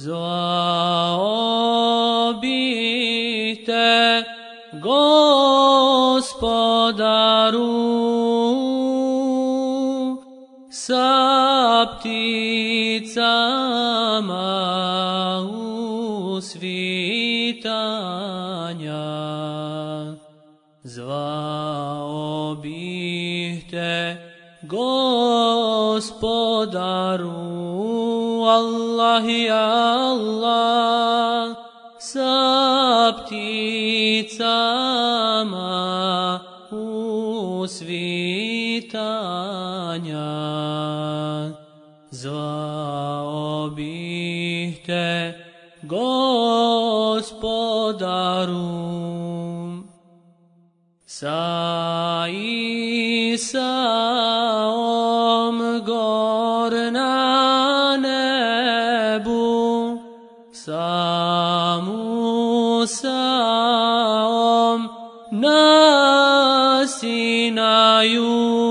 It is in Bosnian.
Zvao bih te, Gospodaru, sa pticama usvitanja. Zvao bih te, Gospodaru, Allah ja Allah, sa pticama usvitanja. Zvao bih te, Gospodaru, sa Isaom gor na nebu, sa Musaom na Sinaju,